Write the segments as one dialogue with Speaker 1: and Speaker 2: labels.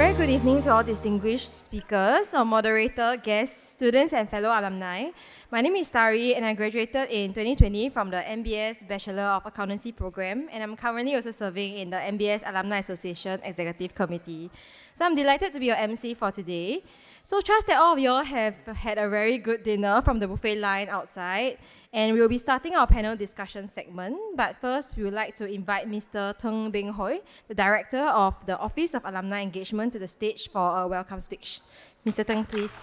Speaker 1: very good evening to all distinguished speakers, our moderator, guests, students, and fellow alumni. My name is Tari, and I graduated in 2020 from the NBS Bachelor of Accountancy program, and I'm currently also serving in the NBS Alumni Association Executive Committee. So I'm delighted to be your MC for today. So trust that all of you all have had a very good dinner from the buffet line outside, and we'll be starting our panel discussion segment. But first, we would like to invite Mr. Teng Beng Hoi, the Director of the Office of Alumni Engagement, to the stage for a welcome speech. Mr. Teng, please.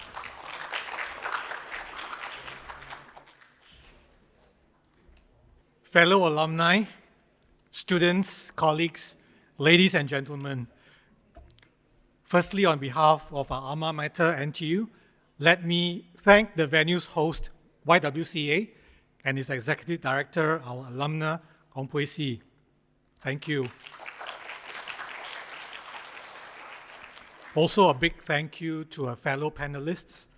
Speaker 2: Fellow alumni, students, colleagues, ladies and gentlemen, firstly, on behalf of our alma mater, NTU, let me thank the venue's host, YWCA, and its Executive Director, our alumna, Ong Pui Si. Thank you. Also, a big thank you to our fellow panelists,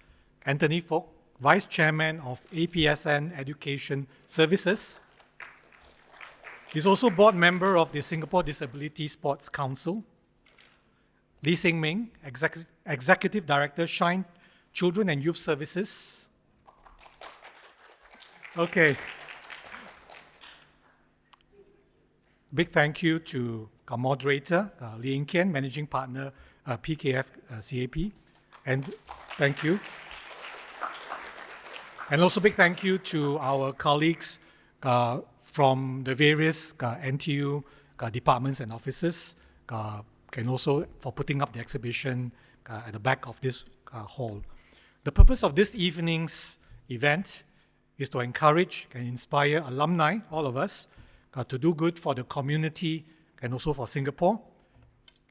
Speaker 2: Anthony Fok, Vice Chairman of APSN Education Services. He's also board member of the Singapore Disability Sports Council. Lee Seng Ming, Executive Director, Shine Children and Youth Services. Okay. Big thank you to our moderator, Lee Eng Kian, Managing Partner, PKF CAP. And thank you. And also big thank you to our colleagues from the various NTU departments and offices, and also for putting up the exhibition at the back of this hall. The purpose of this evening's event is to encourage and inspire alumni, all of us, to do good for the community and also for Singapore.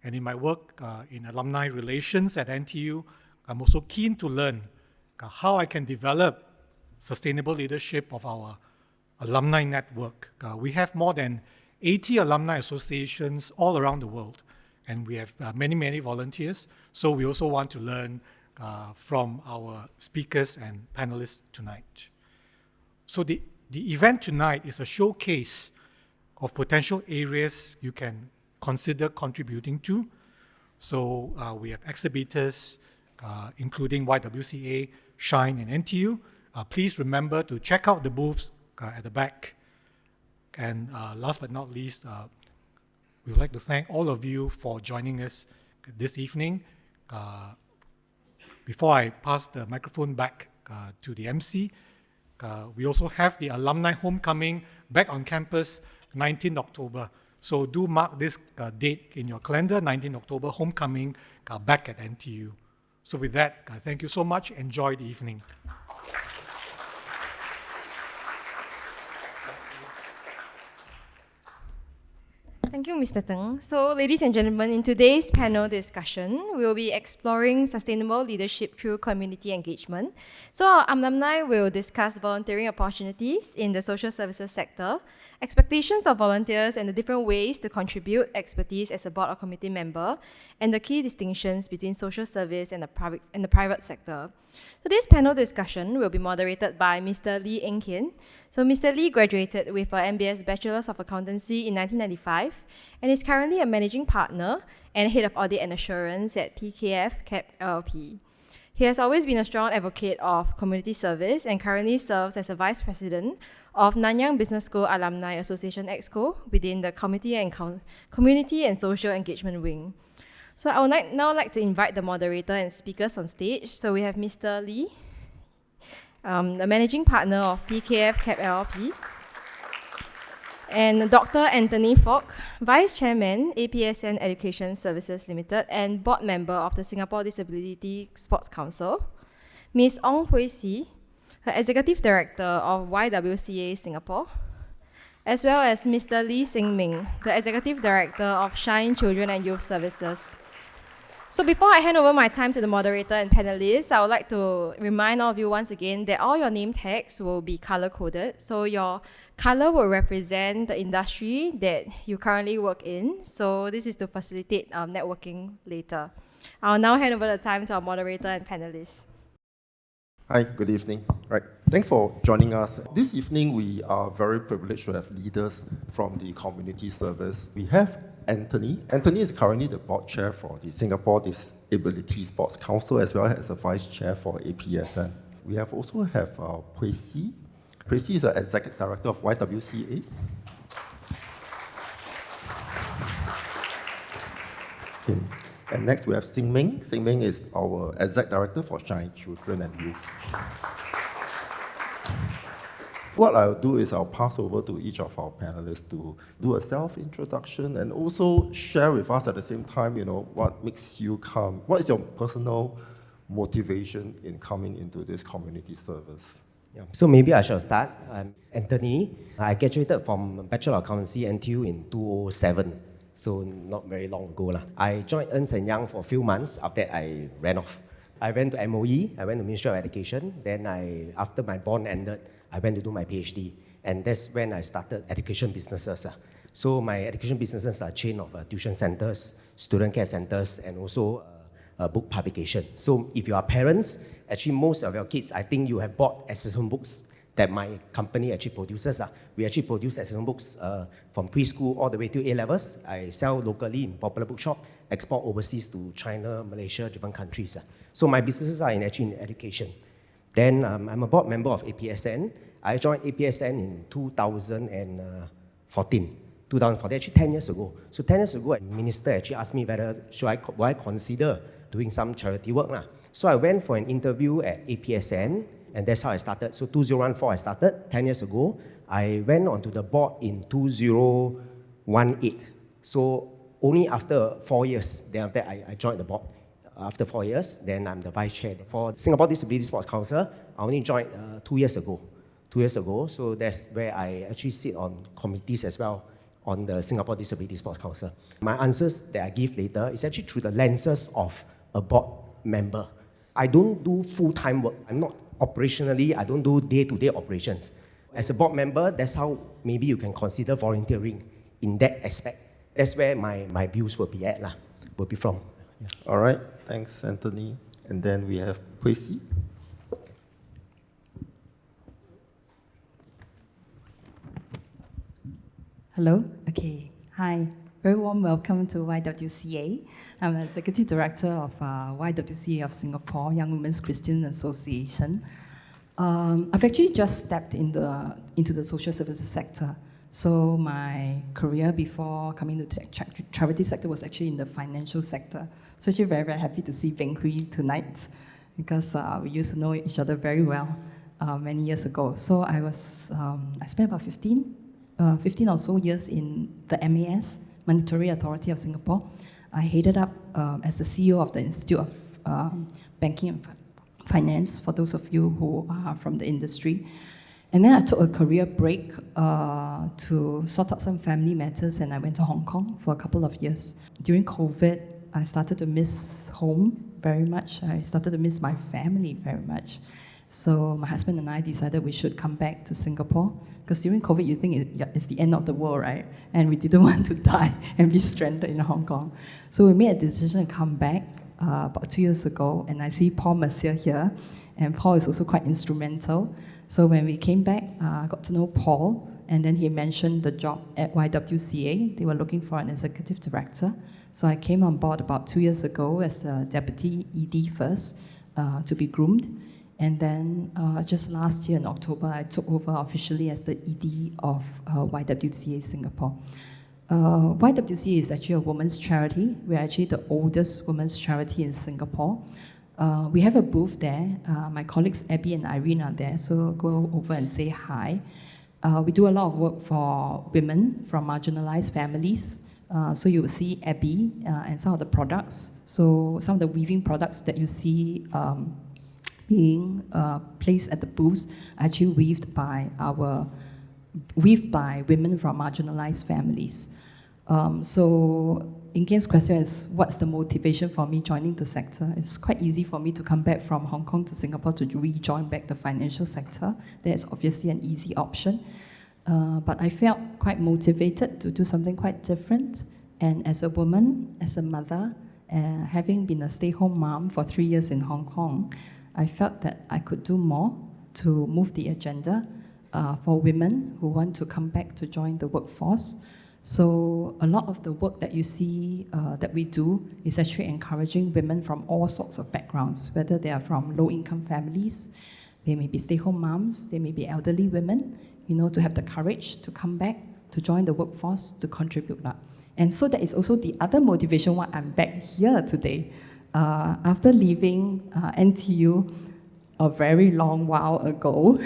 Speaker 2: And in my work in alumni relations at NTU, I'm also keen to learn how I can develop sustainable leadership of our alumni network. We have more than 80 alumni associations all around the world, and we have many, many volunteers. So we also want to learn from our speakers and panelists tonight. So the event tonight is a showcase of potential areas you can consider contributing to. So we have exhibitors, including YWCA, Shine, and NTU. Please remember to check out the booths at the back. And last but not least, we would like to thank all of you for joining us this evening. Before I pass the microphone back to the MC, we also have the Alumni Homecoming back on campus, 19 October. So do mark this date in your calendar, 19 October, Homecoming back at NTU. So with that, thank you so much. Enjoy the evening.
Speaker 1: Thank you, Mr. Teng. So, ladies and gentlemen, in today's panel discussion, we'll be exploring sustainable leadership through community engagement. So, our alumni will discuss volunteering opportunities in the social services sector, expectations of volunteers and the different ways to contribute expertise as a board or committee member, and the key distinctions between social service and the private sector. Today's panel discussion will be moderated by Mr. Lee Eng Kian. So Mr. Lee graduated with an NBS Bachelor of Accountancy in 1995 and is currently a managing partner and head of audit and assurance at PKF CAP LLP. He has always been a strong advocate of community service and currently serves as a vice president of Nanyang Business School Alumni Association Exco within the Community and Social Engagement Wing. So I would now like to invite the moderator and speakers on stage. So we have Mr. Lee, the managing partner of PKF CAP LLP, and Dr. Anthony Fok, Vice Chairman, APSN Education Services Limited, and board member of the Singapore Disability Sports Council, Ms. Ong Pui Si, her Executive Director of YWCA Singapore, as well as Mr. Lee Seng Ming, the Executive Director of Shine Children and Youth Services. So before I hand over my time to the moderator and panelists, I would like to remind all of you once again that all your name tags will be color-coded. So your color will represent the industry that you currently work in. So this is to facilitate networking later. I'll now hand over the time to our moderator and panelists.
Speaker 3: Hi, good evening. Right, thanks for joining us. This evening, we are very privileged to have leaders from the community service. We have Anthony. Anthony is currently the board chair for the Singapore Disability Sports Council as well as a vice chair for APSN. We also have Precy. Precy is the executive director of YWCA. Okay. And next we have Xing Ming. Xing Ming is our executive director for Shine Children and Youth. What I'll do is I'll pass over to each of our panelists to do a self-introduction and also share with us at the same time, what makes you come, what is your personal motivation in coming into this community service?
Speaker 4: Yeah. So maybe I shall start. I'm Anthony. I graduated from Bachelor of Accountancy NTU in 2007, so not very long ago. I joined Ernst & Young for a few months. After that, I ran off. I went to MOE, I went to Ministry of Education. Then after my bond ended, I went to do my PhD. And that's when I started education businesses. So my education businesses are a chain of tuition centers, student care centers, and also book publication. So if you are parents, actually most of your kids, I think you have bought assessment books that my company actually produces. We actually produce assessment books from preschool all the way to A-levels. I sell locally in popular bookshop, export overseas to China, Malaysia, different countries. So my businesses are actually in education. Then I'm a board member of APSN. I joined APSN in 2014, actually 10 years ago. So 10 years ago, a minister actually asked me whether would I consider doing some charity work. So I went for an interview at APSN, and that's how I started. So 2014 I started, 10 years ago. I went onto the board in 2018. So only after 4 years, then after I joined the board. After 4 years, then I'm the vice chair. For Singapore Disability Sports Council, I only joined 2 years ago. 2 years ago, so that's where I actually sit on committees as well on the Singapore Disability Sports Council. My answers that I give later is actually through the lenses of a board member. I don't do full-time work. I don't do day-to-day operations. As a board member, that's how maybe you can consider volunteering in that aspect. That's where my views will be from. Yeah.
Speaker 3: All right, thanks, Anthony. And then we have Precy.
Speaker 5: Hello. Okay. Hi. Very warm welcome to YWCA. I'm Executive Director of YWCA of Singapore, Young Women's Christian Association. I've actually just stepped into the social services sector. So my career before coming to the charity sector was actually in the financial sector. So actually very, very happy to see Beng Hui tonight because we used to know each other very well many years ago. So I spent about 15 or so years in the MAS, Monetary Authority of Singapore. I headed up as the CEO of the Institute of Banking and Finance, for those of you who are from the industry. And then I took a career break to sort out some family matters, and I went to Hong Kong for a couple of years. During COVID, I started to miss home very much. I started to miss my family very much. So my husband and I decided we should come back to Singapore, because during COVID, you think it's the end of the world, right? And we didn't want to die and be stranded in Hong Kong. So we made a decision to come back about 2 years ago, and I see Paul Mercier here, and Paul is also quite instrumental. So when we came back, I got to know Paul, and then he mentioned the job at YWCA. They were looking for an executive director. So I came on board about 2 years ago as a deputy ED first, to be groomed. And then just last year in October, I took over officially as the ED of YWCA Singapore. YWCA is actually a women's charity. We're actually the oldest women's charity in Singapore. We have a booth there. My colleagues Abby and Irene are there, so go over and say hi. We do a lot of work for women from marginalized families. So you will see Abby and some of the products. So some of the weaving products that you see being placed at the booths are actually weaved by women from marginalized families. So Inkian's question is, what's the motivation for me joining the sector? It's quite easy for me to come back from Hong Kong to Singapore to rejoin back the financial sector. That's obviously an easy option. But I felt quite motivated to do something quite different. And as a woman, as a mother, having been a stay-home mom for 3 years in Hong Kong, I felt that I could do more to move the agenda for women who want to come back to join the workforce. So a lot of the work that you see that we do is actually encouraging women from all sorts of backgrounds, whether they are from low-income families, they may be stay-home moms, they may be elderly women, to have the courage to come back, to join the workforce, to contribute. And so that is also the other motivation why I'm back here today. After leaving NTU a very long while ago,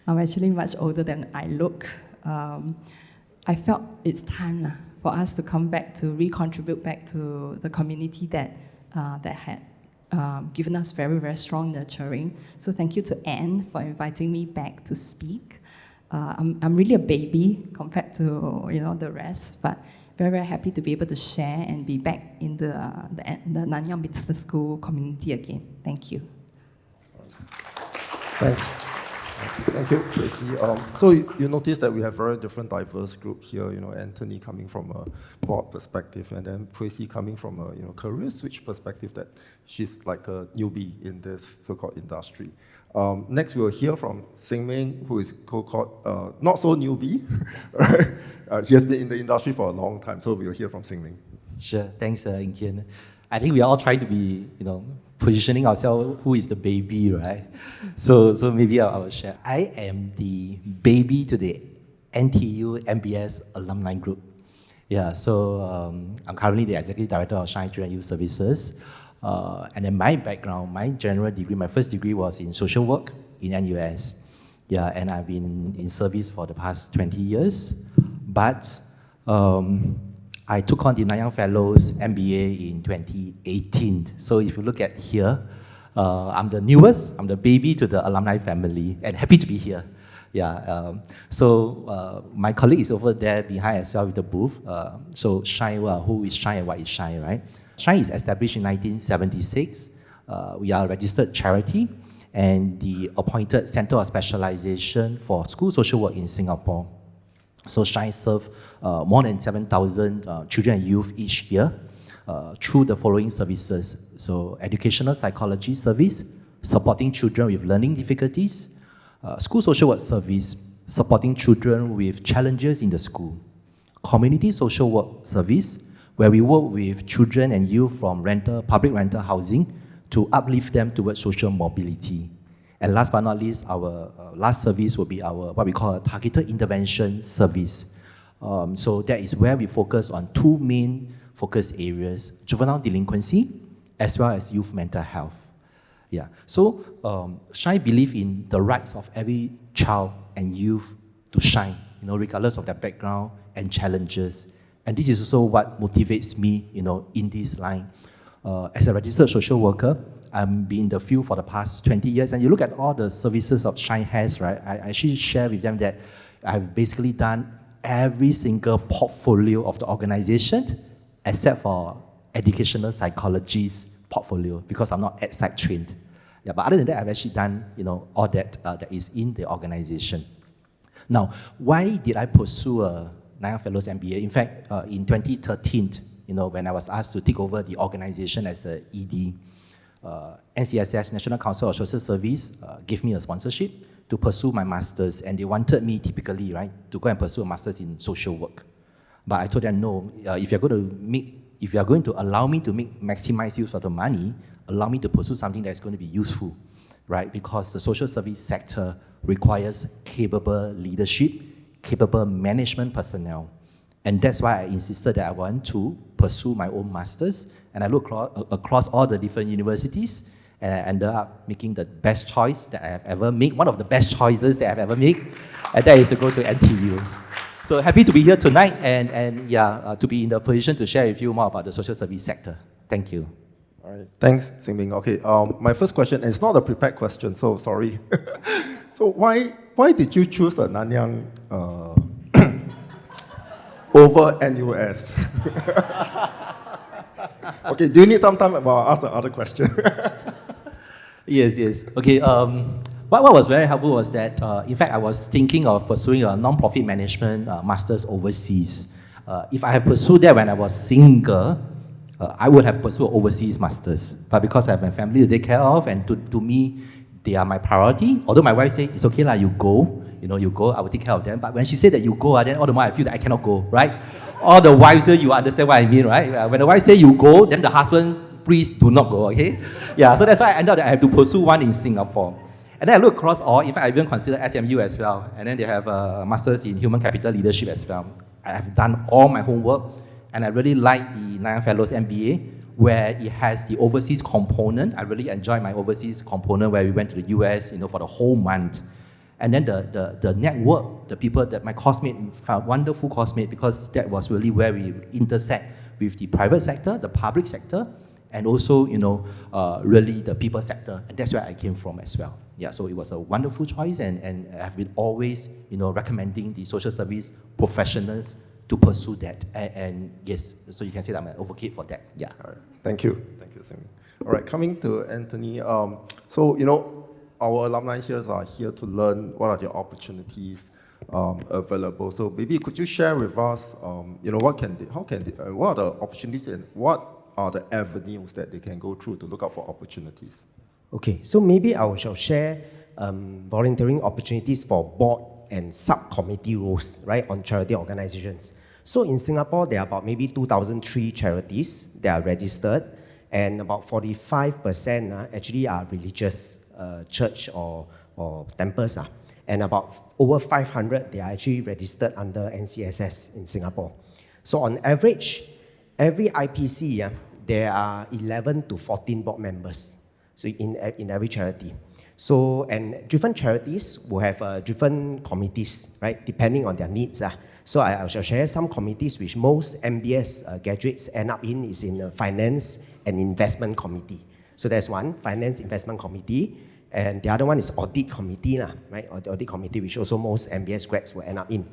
Speaker 5: I'm actually much older than I look. I felt it's time for us to come back to recontribute back to the community that had given us very, very strong nurturing. So thank you to Anne for inviting me back to speak. I'm really a baby compared to the rest, but very, very happy to be able to share and be back in the Nanyang Business School community again. Thank you.
Speaker 3: Thanks. Thank you, Tracy. So you notice that we have very different diverse group here, Anthony coming from a board perspective, and then Tracy coming from a career switch perspective, that she's like a newbie in this so-called industry. Next, we'll hear from Xingming, who is so-called not so newbie, right? He has been in the industry for a long time, so we'll hear from Xingming.
Speaker 6: Sure, thanks, Inkian. I think we are all trying to be, positioning ourselves, who is the baby, right? So maybe I will share. I am the baby to the NTU NBS Alumni Group. Yeah, so I'm currently the Executive Director of Shine Children and Youth Services. And then my background, my general degree, my first degree was in social work in NUS. Yeah, and I've been in service for the past 20 years. But I took on the Nanyang Fellows MBA in 2018. So if you look at here, I'm the newest, I'm the baby to the alumni family, and happy to be here. Yeah. So my colleague is over there behind as well with the booth. So Shine, who is Shine and what is Shine, right? Shine is established in 1976. We are a registered charity and the appointed Center of Specialization for School Social Work in Singapore. So Shine serves more than 7,000 children and youth each year through the following services. So educational psychology service, supporting children with learning difficulties, school social work service, supporting children with challenges in the school, community social work service, where we work with children and youth from public rental housing to uplift them towards social mobility. And last but not least, our last service will be our what we call a targeted intervention service. So that is where we focus on two main focus areas: juvenile delinquency as well as youth mental health. Yeah. So Shine believe in the rights of every child and youth to shine, regardless of their background and challenges. And this is also what motivates me, in this line. As a registered social worker, I've been in the field for the past 20 years, and you look at all the services that Shine has, right? I actually share with them that I've basically done every single portfolio of the organization, except for educational psychology's portfolio, because I'm not EdSpsych trained. Yeah, but other than that, I've actually done, all that that is in the organization. Now, why did I pursue a Nanyang Fellows MBA? In fact, in 2013, when I was asked to take over the organization as the ED, NCSS, National Council of Social Service, gave me a sponsorship to pursue my master's, and they wanted me typically, right, to go and pursue a master's in social work. But I told them, no, if you're going to allow me to maximize use of the money, allow me to pursue something that's going to be useful, right? Because the social service sector requires capable leadership, capable management personnel. And that's why I insisted that I want to pursue my own master's. And I looked across all the different universities, and I ended up making the best choice that I have ever made, one of the best choices that I've ever made, and that is to go to NTU. So happy to be here tonight, and to be in the position to share with you more about the social service sector. Thank you.
Speaker 3: All right, thanks, Xingming. Okay, my first question, and it's not a prepared question, so sorry. So why did you choose a Nanyang over NUS? Okay, do you need some time? Well, I'll ask the other question.
Speaker 6: Yes. Okay, what was very helpful was that, in fact, I was thinking of pursuing a non-profit management master's overseas. If I had pursued that when I was single, I would have pursued overseas master's. But because I have my family to take care of, and to me, they are my priority. Although my wife said, it's okay, you go, you go, I will take care of them. But when she said that you go, then all the more I feel that I cannot go, right? All the wiser, you understand what I mean, right? When the wife say you go, then the husband, please do not go, okay? Yeah, so that's why I ended up that I have to pursue one in Singapore. And then I look across all, in fact, I even consider SMU as well. And then they have a master's in human capital leadership as well. I have done all my homework, and I really like the Nanyang Fellows MBA, where it has the overseas component. I really enjoyed my overseas component where we went to the US, for the whole month. And then the network, the people that my classmate found wonderful classmate, because that was really where we intersect with the private sector, the public sector, and also, really the people sector. And that's where I came from as well. Yeah, so it was a wonderful choice, and I've been always, recommending the social service professionals to pursue that. And yes, so you can say that I'm an advocate for that. Yeah.
Speaker 3: All right. Thank you. Thank you, Sam. All right, coming to Anthony. So, our alumni here are here to learn what are the opportunities available. So maybe could you share with us, what are the opportunities and what are the avenues that they can go through to look out for opportunities?
Speaker 4: Okay, so maybe I shall share volunteering opportunities for board and subcommittee roles, right, on charity organizations. So in Singapore, there are about maybe 2,003 charities that are registered, and about 45% actually are religious church or temples. And about over 500, they are actually registered under NCSS in Singapore. So on average, every IPC, there are 11 to 14 board members, so in every charity. So, and different charities will have different committees, right, depending on their needs. So I shall share some committees which most NBS graduates end up in is in the Finance and Investment Committee. So there's one, Finance Investment Committee, and the other one is Audit Committee, right, or the Audit Committee, which also most NBS grads will end up in.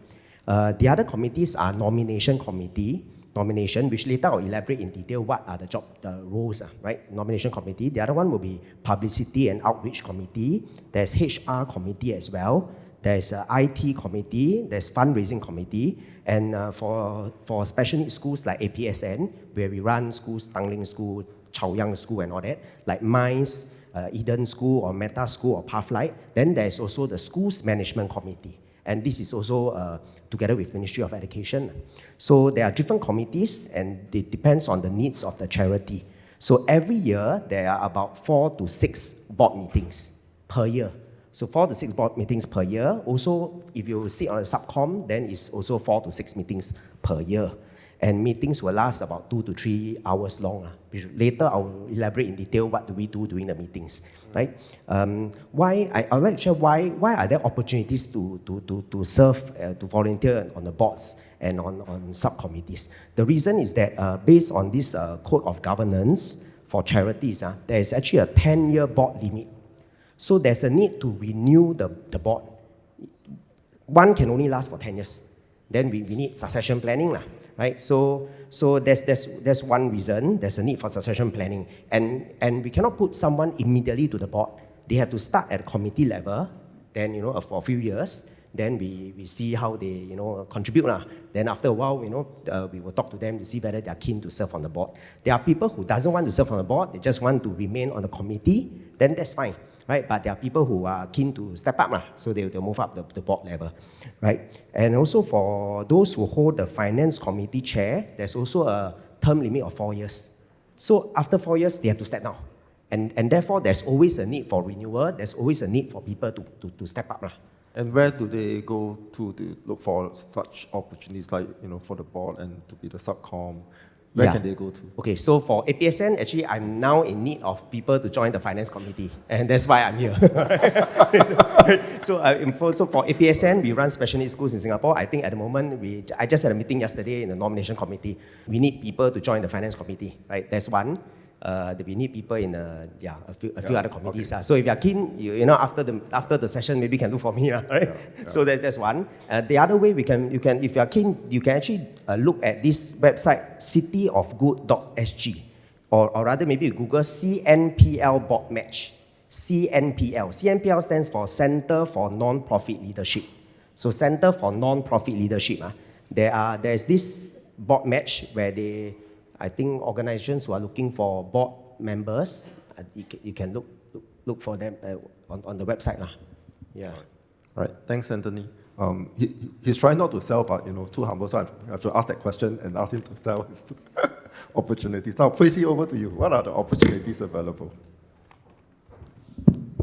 Speaker 4: The other committees are Nomination Committee, which later I'll elaborate in detail what are the roles, right? Nomination Committee. The other one will be Publicity and Outreach Committee. There's HR Committee as well. There's IT Committee. There's Fundraising Committee. And for special needs schools like APSN, where we run schools, Tanglin School, Chaoyang School and all that, like Mines, Eden School or Meta School or Pathlight. Then there's also the Schools Management Committee. And this is also together with Ministry of Education. So there are different committees, and it depends on the needs of the charity. So every year, there are about 4 to 6 board meetings per year. So 4 to 6 board meetings per year. Also, if you sit on a subcom, then it's also 4 to 6 meetings per year. And meetings will last about 2 to 3 hours long. Later, I will elaborate in detail what do we do during the meetings, right? I would like to share why are there opportunities to serve, to volunteer on the boards and on subcommittees. The reason is that based on this code of governance for charities, there is actually a 10-year board limit. So there's a need to renew the board. One can only last for 10 years. Then we need succession planning, right? So there's one reason. There's a need for succession planning, and we cannot put someone immediately to the board. They have to start at committee level. Then for a few years, then we see how they contribute. Then after a while, we will talk to them to see whether they are keen to serve on the board. There are people who doesn't want to serve on the board. They just want to remain on the committee. Then that's fine. Right, but there are people who are keen to step up, so they'll move up the board level, right? And also for those who hold the finance committee chair, there's also a term limit of 4 years. So after 4 years, they have to step down, and therefore there's always a need for renewal. There's always a need for people to step up,
Speaker 3: And where do they go to look for such opportunities, like for the board and to be the subcom? Where can they go to? Okay,
Speaker 4: so for APSN, actually, I'm now in need of people to join the finance committee, and that's why I'm here. So for APSN, we run special needs schools in Singapore. I think at the moment, I just had a meeting yesterday in the nomination committee. We need people to join the finance committee, right? That's one. We need people in a few other committees. Okay. So if you are keen, after the session, maybe you can do for me, right? Yeah. So that's one. The other way you can if you are keen, you can actually look at this website, cityofgood.sg, or rather maybe you Google CNPL board match. CNPL stands for Center for Non-Profit Leadership. So Center for Non-Profit Leadership. There's this board match where I think organizations who are looking for board members, you can look for them on the website. Yeah.
Speaker 3: Right. Thanks, Anthony. He's trying not to sell, but too humble, so I have to ask that question and ask him to sell his opportunities. Now, Tracy, over to you. What are the opportunities available?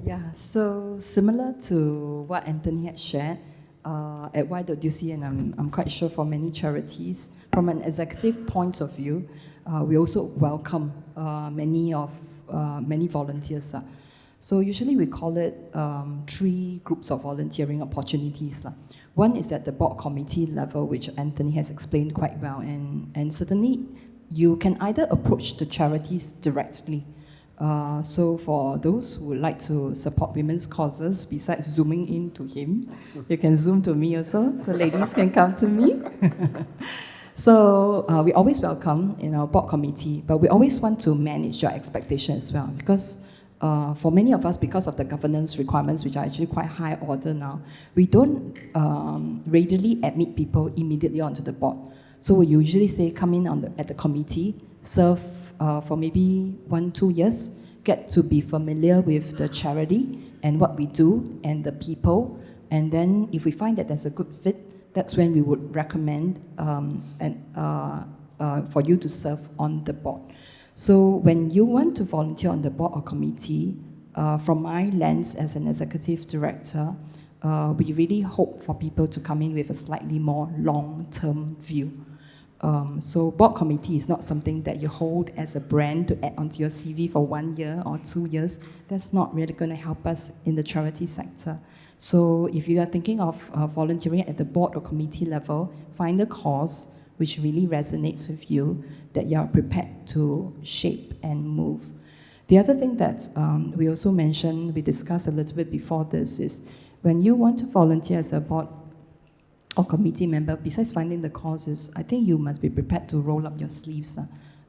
Speaker 5: Yeah, so similar to what Anthony had shared, at YWC, and I'm quite sure for many charities, from an executive point of view, we also welcome many volunteers. So usually we call it 3 groups of volunteering opportunities. One is at the board committee level, which Anthony has explained quite well, and certainly you can either approach the charities directly. So for those who would like to support women's causes, besides zooming in to him, you can zoom to me also. The ladies can come to me. So we always welcome in our board committee, but we always want to manage your expectation as well, because for many of us, because of the governance requirements, which are actually quite high order now, we don't readily admit people immediately onto the board. So we usually say, come in at the committee, serve for maybe 1-2 years, get to be familiar with the charity and what we do and the people, and then if we find that there's a good fit, that's when we would recommend for you to serve on the board. So when you want to volunteer on the board or committee, from my lens as an executive director, we really hope for people to come in with a slightly more long-term view. So board committee is not something that you hold as a brand to add onto your CV for 1 year or 2 years. That's not really going to help us in the charity sector. So if you are thinking of volunteering at the board or committee level, find a cause which really resonates with you, that you are prepared to shape and move. The other thing that we also mentioned, we discussed a little bit before this, is when you want to volunteer as a board or committee member, besides finding the causes, I think you must be prepared to roll up your sleeves.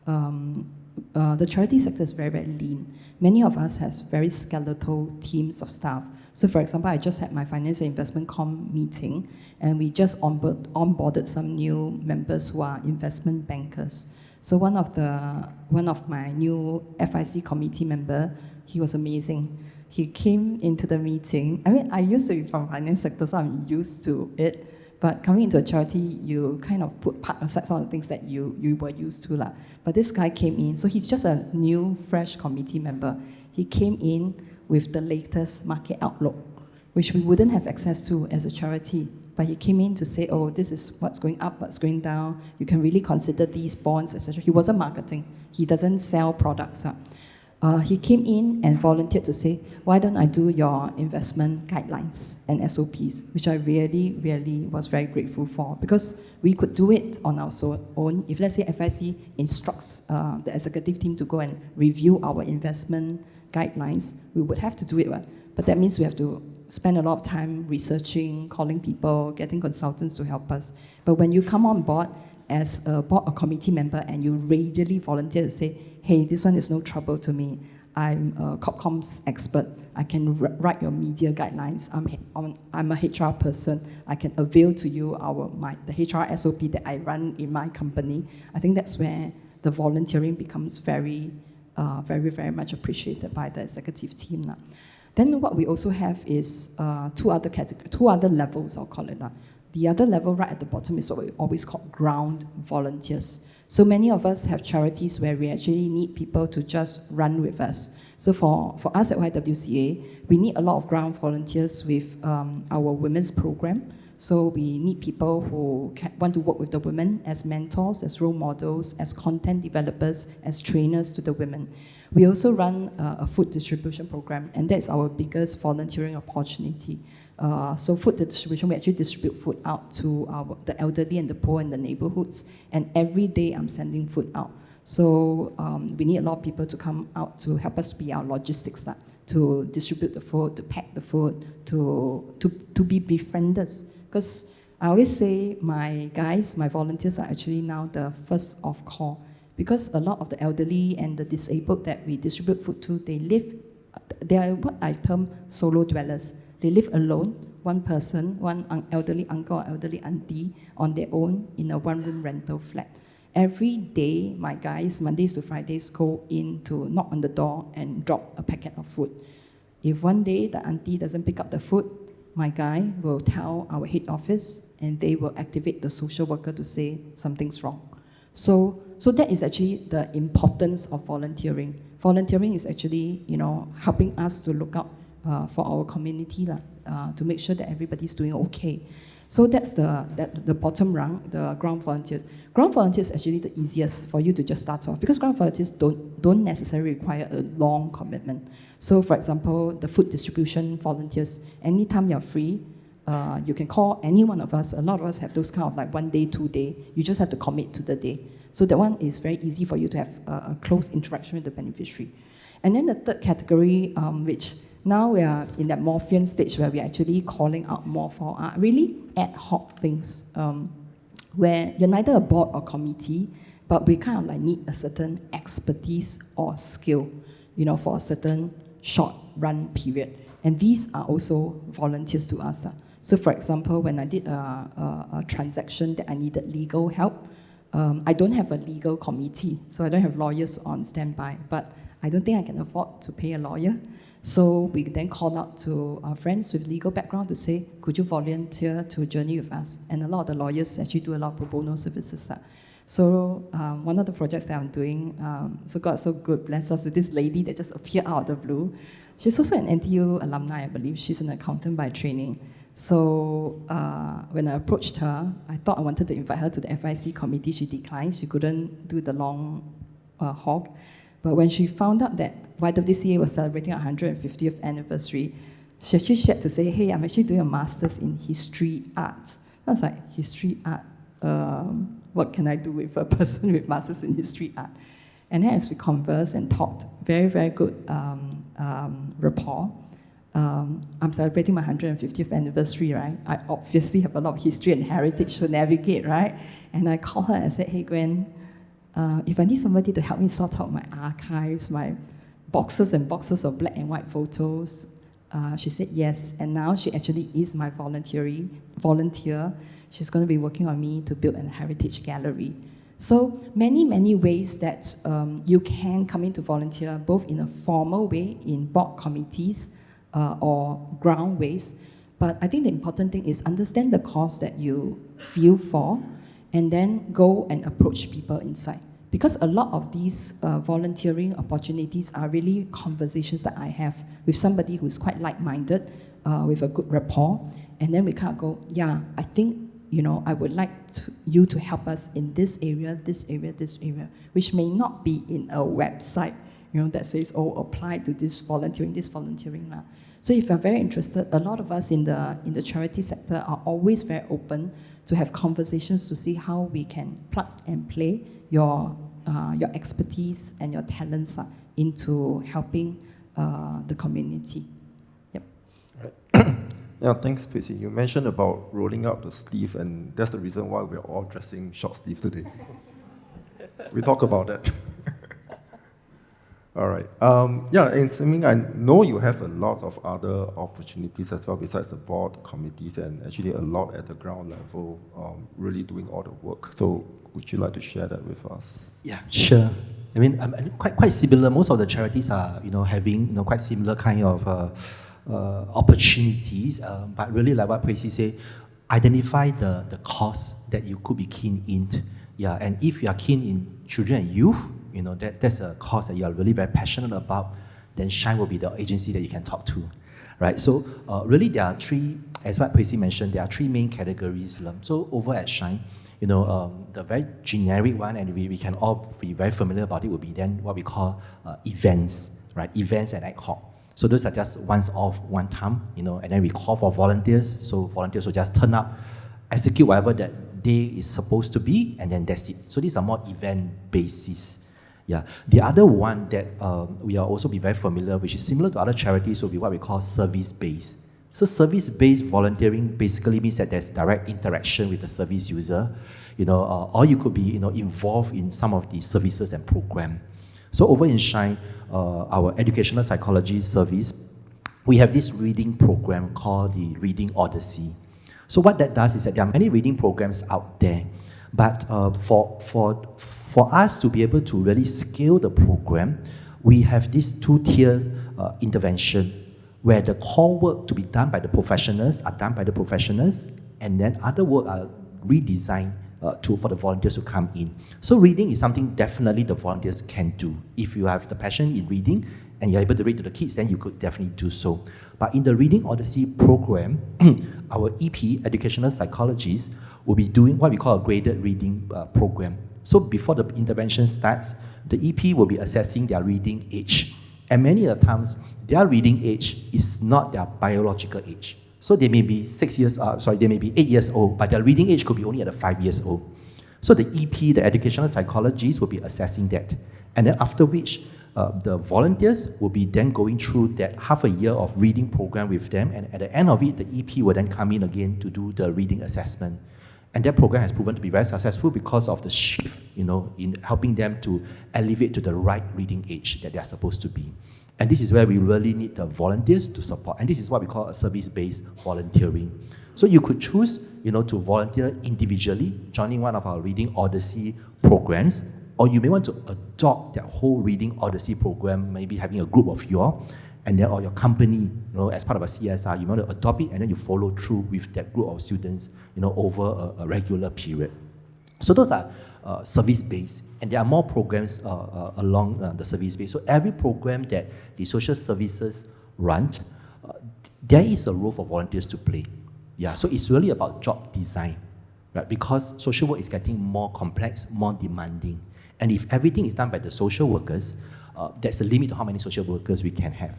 Speaker 5: The charity sector is very, very lean. Many of us have very skeletal teams of staff. So for example, I just had my finance and investment com meeting, and we just onboarded some new members who are investment bankers. So one of my new FIC committee member, he was amazing. He came into the meeting. I mean, I used to be from finance sector, so I'm used to it. But coming into a charity, you kind of park aside some of the things that you were used to. But this guy came in, so he's just a new, fresh committee member. He came in with the latest market outlook, which we wouldn't have access to as a charity. But he came in to say, oh, this is what's going up, what's going down. You can really consider these bonds, etc. He wasn't marketing. He doesn't sell products. He came in and volunteered to say, why don't I do your investment guidelines and SOPs, which I really, really was very grateful for, because we could do it on our own. If let's say FIC instructs the executive team to go and review our investment guidelines, we would have to do it. But that means we have to spend a lot of time researching, calling people, getting consultants to help us. But when you come on board as a board or committee member and you readily volunteer to say, hey, this one is no trouble to me. I'm a Corpcoms expert. I can write your media guidelines. I'm a HR person. I can avail to you the HR SOP that I run in my company. I think that's where the volunteering becomes very, very much appreciated by the executive team now. Then what we also have is two other levels, I'll call it. The other level right at the bottom is what we always call ground volunteers. So many of us have charities where we actually need people to just run with us. So for us at YWCA, we need a lot of ground volunteers with our women's program. So we need people who want to work with the women as mentors, as role models, as content developers, as trainers to the women. We also run a food distribution program, and that's our biggest volunteering opportunity. So food distribution, we actually distribute food out to the elderly and the poor in the neighborhoods, and every day I'm sending food out. So we need a lot of people to come out to help us be our logistics, to distribute the food, to pack the food, to be befrienders. Because I always say my volunteers are actually now the first of call. Because a lot of the elderly and the disabled that we distribute food to, they are what I term solo dwellers. They live alone, one person, one elderly uncle or elderly auntie on their own in a one-room rental flat. Every day, my guys, Mondays to Fridays, go in to knock on the door and drop a packet of food. If one day the auntie doesn't pick up the food, my guy will tell our head office, and they will activate the social worker to say something's wrong. So that is actually the importance of volunteering. Volunteering is actually, helping us to look out for our community, to make sure that everybody's doing okay. So that's the bottom rung, the ground volunteers. Ground volunteers is actually the easiest for you to just start off, because ground volunteers don't necessarily require a long commitment. So for example, the food distribution volunteers, anytime you're free, you can call any one of us. A lot of us have those kind of like 1 day, 2 day. You just have to commit to the day. So that one is very easy for you to have a close interaction with the beneficiary. And then the third category, which now we are in that morphine stage where we're actually calling out more for, are really ad hoc things, where you're neither a board or committee, but we kind of like need a certain expertise or skill, for a certain short run period. And these are also volunteers to us. So for example, when I did a transaction that I needed legal help, I don't have a legal committee, so I don't have lawyers on standby, but I don't think I can afford to pay a lawyer. So we then called out to our friends with legal background to say, could you volunteer to journey with us? And a lot of the lawyers actually do a lot of pro bono services. So one of the projects that I'm doing, so God so good, bless us with this lady that just appeared out of the blue. She's also an NTU alumni, I believe. She's an accountant by training. So when I approached her, I thought I wanted to invite her to the FIC committee. She declined. She couldn't do the long hog. But when she found out that YWCA was celebrating our 150th anniversary, she actually shared to say, hey, I'm actually doing a master's in history arts. I was like, history art? What can I do with a person with master's in history art? And then as we conversed and talked, very, very good rapport. I'm celebrating my 150th anniversary, right? I obviously have a lot of history and heritage to navigate, right? And I called her and said, hey, Gwen, if I need somebody to help me sort out my archives, my boxes and boxes of black and white photos, she said yes. And now she actually is my volunteer. She's going to be working on me to build a heritage gallery. So many, many ways that you can come in to volunteer, both in a formal way, in board committees, or ground ways. But I think the important thing is understand the cause that you feel for, and then go and approach people inside. Because a lot of these volunteering opportunities are really conversations that I have with somebody who's quite like-minded, with a good rapport, and then we kind of go, yeah, I think, I would like you to help us in this area, this area, this area, which may not be in a website, that says, oh, apply to this volunteering. So if you're very interested, a lot of us in the charity sector are always very open to have conversations to see how we can plug and play your expertise and your talents into helping the community. Yep.
Speaker 3: Right. Yeah, thanks, Tracy. You mentioned about rolling up the sleeve, and that's the reason why we're all dressing short sleeve today. We talk about that. All right. And I know you have a lot of other opportunities as well besides the board committees, and actually a lot at the ground level, really doing all the work. So would you like to share that with us?
Speaker 6: Yeah, sure. I mean, quite similar. Most of the charities are, having quite similar kind of opportunities. But really, like what Tracy said, identify the cause that you could be keen in. Yeah, and if you are keen in children and youth, that's a cause that you are really very passionate about, then Shine will be the agency that you can talk to, right? So really there are three, as what Tracy mentioned, there are three main categories. So over at Shine, the very generic one, and we can all be very familiar about it, would be then what we call events, right? Events and ad hoc. So those are just once off, one time, and then we call for volunteers. So volunteers will just turn up, execute whatever that day is supposed to be, and then that's it. So these are more event basis. Yeah. The other one that we are also be very familiar, which is similar to other charities, will be what we call service-based. So service-based volunteering basically means that there's direct interaction with the service user, or you could be involved in some of the services and program. So over in Shine, our educational psychology service, we have this reading program called the Reading Odyssey. So what that does is that there are many reading programs out there, but for us to be able to really scale the program, we have this two-tier intervention. where the core work to be done by the professionals are done by the professionals, and then other work are redesigned for the volunteers to come in. So reading is something definitely the volunteers can do. If you have the passion in reading and you're able to read to the kids, then you could definitely do so. But in the Reading Odyssey program, our EP, educational psychologists, will be doing what we call a graded reading program. So before the intervention starts, the EP will be assessing their reading age. And many of the times, their reading age is not their biological age. So they may be 8 years old, but their reading age could be only at 5 years old. So the EP, the educational psychologist, will be assessing that. And then after which, the volunteers will be then going through that half a year of reading program with them, and at the end of it, the EP will then come in again to do the reading assessment. And that program has proven to be very successful because of the shift, in helping them to elevate to the right reading age that they are supposed to be. And this is where we really need the volunteers to support. And this is what we call a service-based volunteering. So you could choose, to volunteer individually, joining one of our Reading Odyssey programs, or you may want to adopt that whole Reading Odyssey program, maybe having a group of you all, and then, or your company, as part of a CSR, you want to adopt it, and then you follow through with that group of students, over a regular period. So those are service-based, and there are more programs along the service-based. So every program that the social services run, there is a role for volunteers to play. Yeah, so it's really about job design, right? Because social work is getting more complex, more demanding. And if everything is done by the social workers, there's a limit to how many social workers we can have.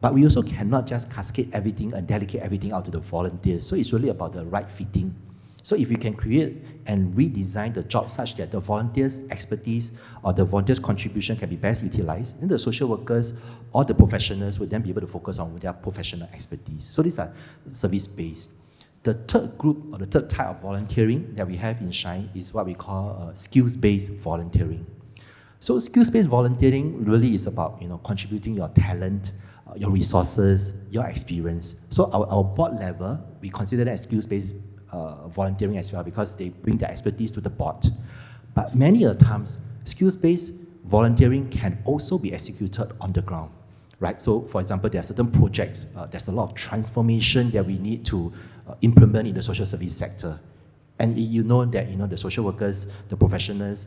Speaker 6: But we also cannot just cascade everything and delegate everything out to the volunteers. So it's really about the right fitting. So if we can create and redesign the job such that the volunteers' expertise or the volunteers' contribution can be best utilized, then the social workers or the professionals would then be able to focus on their professional expertise. So these are service-based. The third group or the third type of volunteering that we have in Shine is what we call skills-based volunteering. So skills-based volunteering really is about contributing your talent, your resources, your experience. So our board level, we consider that as skills-based volunteering as well, because they bring their expertise to the board. But many of the times, skills-based volunteering can also be executed on the ground, right? So for example, there are certain projects, there's a lot of transformation that we need to implement in the social service sector. And that the social workers, the professionals,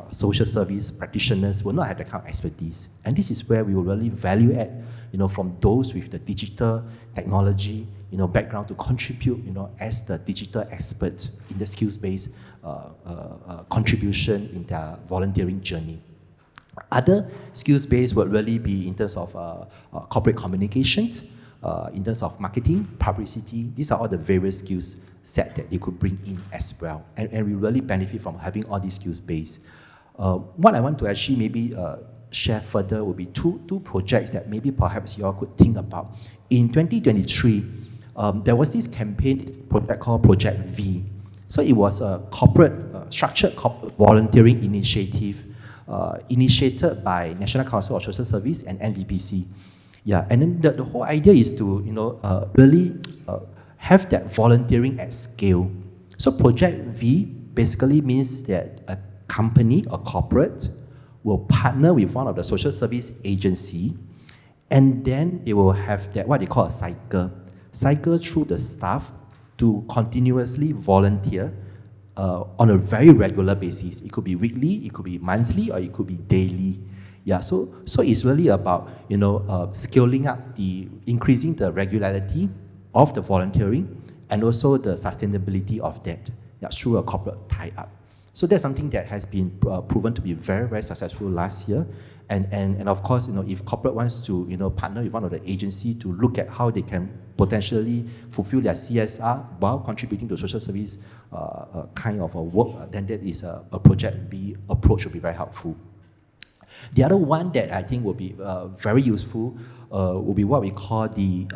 Speaker 6: social service practitioners will not have that kind of expertise. And this is where we will really value add, from those with the digital technology, background to contribute, as the digital expert in the skills-based contribution in their volunteering journey. Other skills-based would really be in terms of corporate communications, in terms of marketing, publicity. These are all the various skills set that they could bring in as well. And we really benefit from having all these skills based. What I want to actually maybe share further would be two projects that maybe perhaps you all could think about. In 2023, there was this campaign, this project called Project V. So it was a corporate, structured corporate volunteering initiative initiated by National Council of Social Service and NVPC. Yeah, and then the whole idea is to really have that volunteering at scale. So Project V basically means that a company or corporate will partner with one of the social service agency, and then they will have that what they call a cycle through the staff to continuously volunteer on a very regular basis. It could be weekly, it could be monthly, or it could be daily. Yeah, so it's really about scaling up increasing the regularity of the volunteering and also the sustainability of that through a corporate tie-up. So that's something that has been proven to be very, very successful last year. And of course, if corporate wants to partner with one of the agency to look at how they can potentially fulfill their CSR while contributing to social service kind of a work, then that is a Project B approach will be very helpful. The other one that I think will be very useful will be what we call the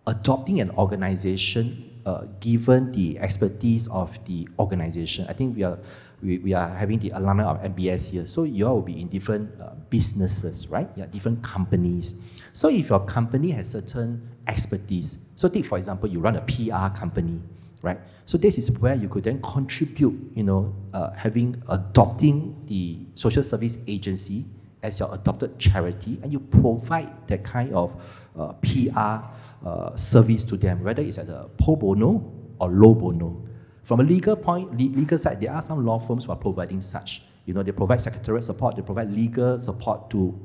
Speaker 6: adopting an organization given the expertise of the organization. I think we are having the alumni of NBS here. So you all will be in different businesses, right? Yeah, different companies. So if your company has certain expertise, so take for example, you run a PR company, right? So this is where you could then contribute, adopting the social service agency as your adopted charity and you provide that kind of PR service to them, whether it's at a pro bono or low bono. From a legal side, there are some law firms who are providing such. They provide secretariat support, they provide legal support to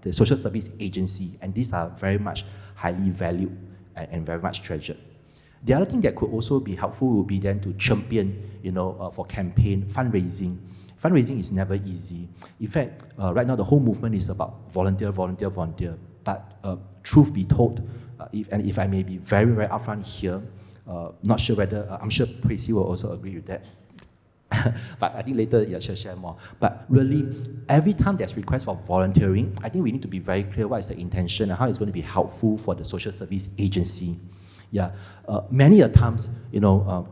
Speaker 6: the social service agency, and these are very much highly valued and very much treasured. The other thing that could also be helpful would be then to champion, for campaign, fundraising. Fundraising is never easy. In fact, right now the whole movement is about volunteer. But truth be told, if I may be very, very upfront here, not sure whether, I'm sure Tracy will also agree with that. But I think later she'll share more. But really, every time there's request for volunteering, I think we need to be very clear what is the intention and how it's going to be helpful for the social service agency. Many a times,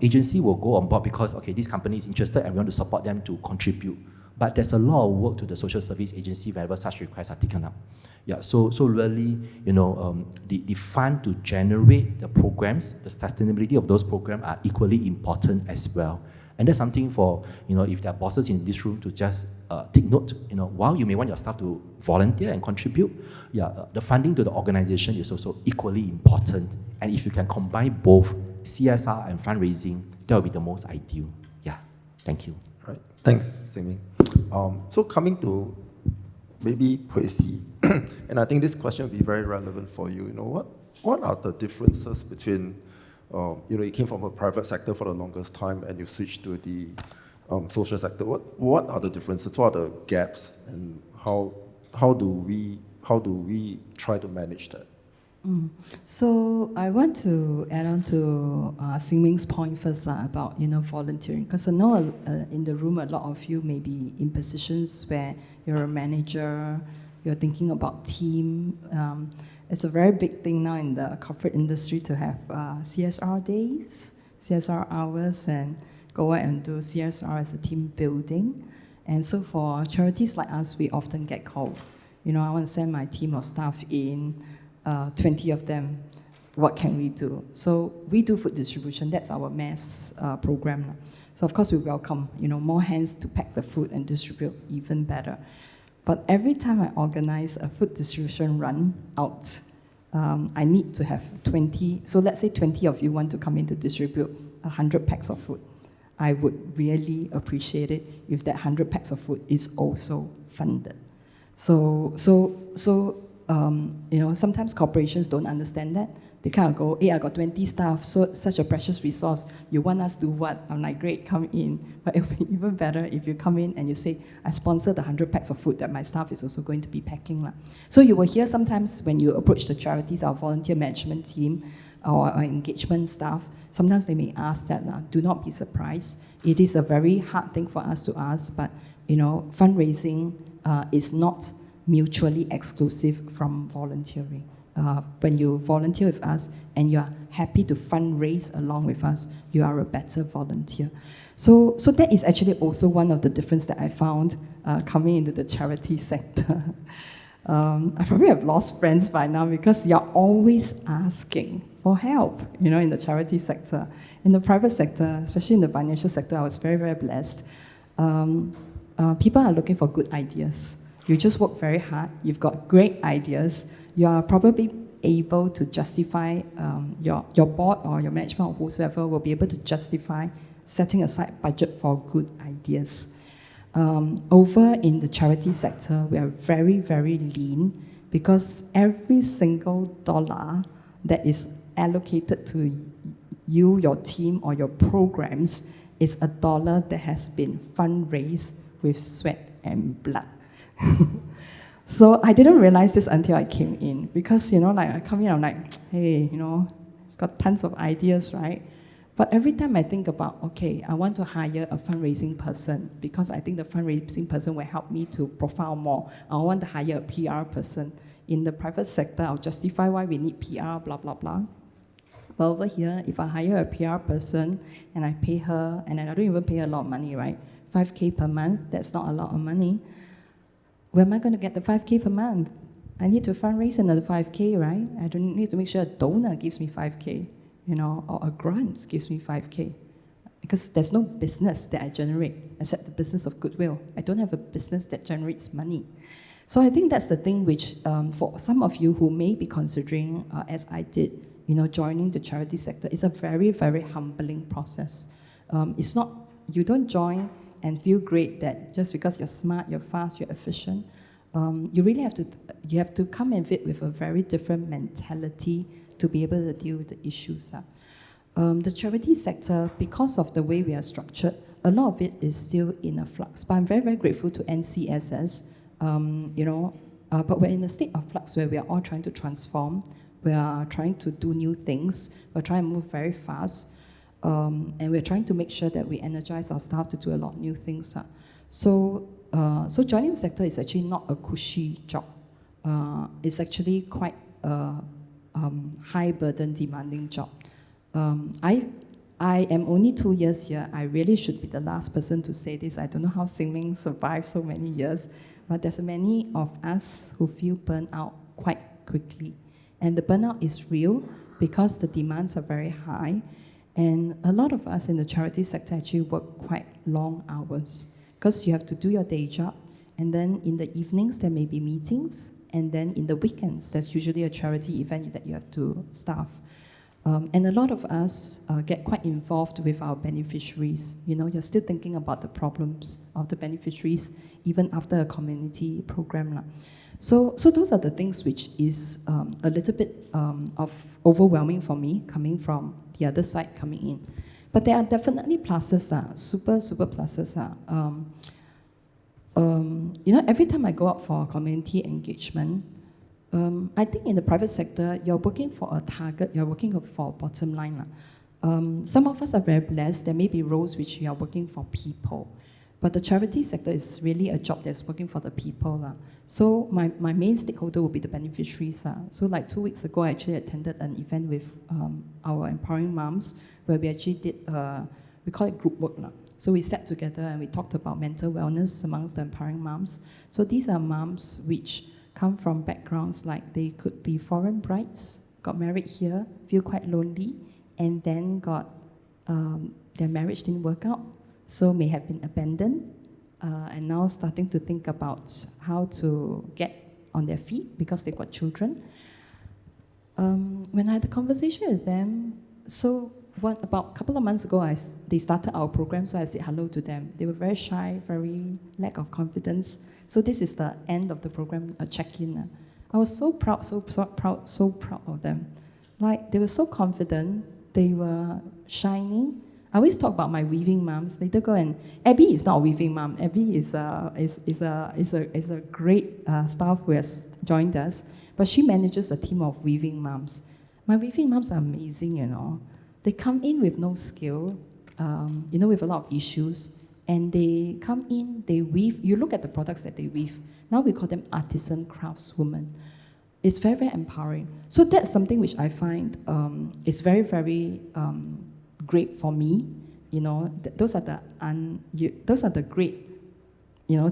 Speaker 6: agency will go on board because, okay, this company is interested and we want to support them to contribute. But there's a lot of work to the social service agency whenever such requests are taken up. So really, the fund to generate the programs, the sustainability of those programs are equally important as well. And that's something for, if there are bosses in this room to just take note, while you may want your staff to volunteer and contribute, the funding to the organization is also equally important. And if you can combine both CSR and fundraising, that will be the most ideal. Thank you.
Speaker 3: Right. Thanks, Simi. So coming to maybe Tracy, and I think this question will be very relevant for you. What are the differences between you came from a private sector for the longest time and you switched to the social sector. What are the differences? What are the gaps, and how do we try to manage that?
Speaker 5: So I want to add on to Xingming's point first about volunteering, because I know in the room a lot of you may be in positions where you're a manager, you're thinking about team. It's a very big thing now in the corporate industry to have CSR days, CSR hours, and go out and do CSR as a team building. And so for charities like us, we often get called. I want to send my team of staff in, 20 of them. What can we do? So we do food distribution. That's our mass program. So of course we welcome, more hands to pack the food and distribute, even better. But every time I organize a food distribution run out, I need to have 20. So let's say 20 of you want to come in to distribute 100 packs of food. I would really appreciate it if that 100 packs of food is also funded. So sometimes corporations don't understand that. They kind of go, hey, I got 20 staff, so such a precious resource. You want us to do what? I'm like, great, come in. But it would be even better if you come in and you say, I sponsor the 100 packs of food that my staff is also going to be packing. So you will hear sometimes when you approach the charities, our volunteer management team, or our engagement staff, sometimes they may ask that, do not be surprised. It is a very hard thing for us to ask, but fundraising is not mutually exclusive from volunteering. When you volunteer with us and you are happy to fundraise along with us, you are a better volunteer. So that is actually also one of the differences that I found coming into the charity sector. I probably have lost friends by now because you're always asking for help, in the charity sector. In the private sector, especially in the financial sector, I was very, very blessed. People are looking for good ideas. You just work very hard. You've got great ideas. You are probably able to justify, your board or your management or whosoever will be able to justify setting aside budget for good ideas. Over in the charity sector, we are very, very lean because every single dollar that is allocated to you, your team, or your programs is a dollar that has been fundraised with sweat and blood. So I didn't realize this until I came in because, I come in, I'm like, hey, got tons of ideas, right? But every time I think about, okay, I want to hire a fundraising person because I think the fundraising person will help me to profile more. I want to hire a PR person. In the private sector, I'll justify why we need PR, blah, blah, blah. But over here, if I hire a PR person and I pay her, and I don't even pay her a lot of money, right? 5K per month, that's not a lot of money. Where am I going to get the 5K per month? I need to fundraise another 5K, right? I don't need to make sure a donor gives me 5K, or a grant gives me 5K. Because there's no business that I generate except the business of goodwill. I don't have a business that generates money. So I think that's the thing which, for some of you who may be considering, as I did, joining the charity sector, is a very, very humbling process. It's not, you don't join and feel great that just because you're smart, you're fast, you're efficient. You really have to come and fit with a very different mentality to be able to deal with the issues. The charity sector, because of the way we are structured, a lot of it is still in a flux. But I'm very, very grateful to NCSS, but we're in a state of flux where we are all trying to transform. We are trying to do new things. We're trying to move very fast. And we're trying to make sure that we energize our staff to do a lot of new things. So joining the sector is actually not a cushy job. It's actually quite a high burden, demanding job. I am only 2 years here. I really should be the last person to say this. I don't know how Xingming survived so many years, but there's many of us who feel burnt out quite quickly. And the burnout is real because the demands are very high. And a lot of us in the charity sector actually work quite long hours because you have to do your day job, and then in the evenings there may be meetings, and then in the weekends there's usually a charity event that you have to staff. And a lot of us get quite involved with our beneficiaries. You're still thinking about the problems of the beneficiaries even after a community program. So those are the things which is a little bit of overwhelming for me, coming from the other side coming in. But there are definitely pluses, super, super pluses. Every time I go out for community engagement, I think in the private sector, you're working for a target, you're working for a bottom line. Some of us are very blessed. There may be roles which you are working for people. But the charity sector is really a job that's working for the people. So my main stakeholder will be the beneficiaries. So like 2 weeks ago, I actually attended an event with our empowering moms, where we actually did, we call it group work. So we sat together and we talked about mental wellness amongst the empowering moms. So these are moms which come from backgrounds like they could be foreign brides, got married here, feel quite lonely, and then got, their marriage didn't work out, so may have been abandoned, and now starting to think about how to get on their feet because they've got children. When I had a conversation with them, about a couple of months ago, they started our program, so I said hello to them. They were very shy, very lack of confidence. So this is the end of the program, a check-in. I was so proud of them. Like, they were so confident, they were shining. I always talk about my weaving moms. Later go and, Abby is not a weaving mom. Abby is a great staff who has joined us, but she manages a team of weaving moms. My weaving moms are amazing, They come in with no skill, with a lot of issues, and they come in, they weave. You look at the products that they weave. Now we call them artisan craftswomen. It's very, very empowering. So that's something which I find is very, very great for me. Those are the great,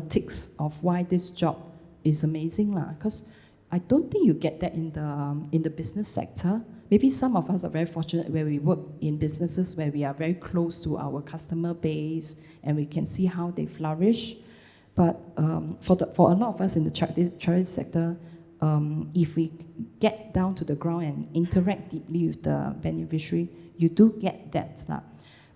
Speaker 5: ticks of why this job is amazing, because I don't think you get that in the business sector. Maybe some of us are very fortunate where we work in businesses where we are very close to our customer base and we can see how they flourish. But for a lot of us in the charity sector, if we get down to the ground and interact deeply with the beneficiary, you do get that.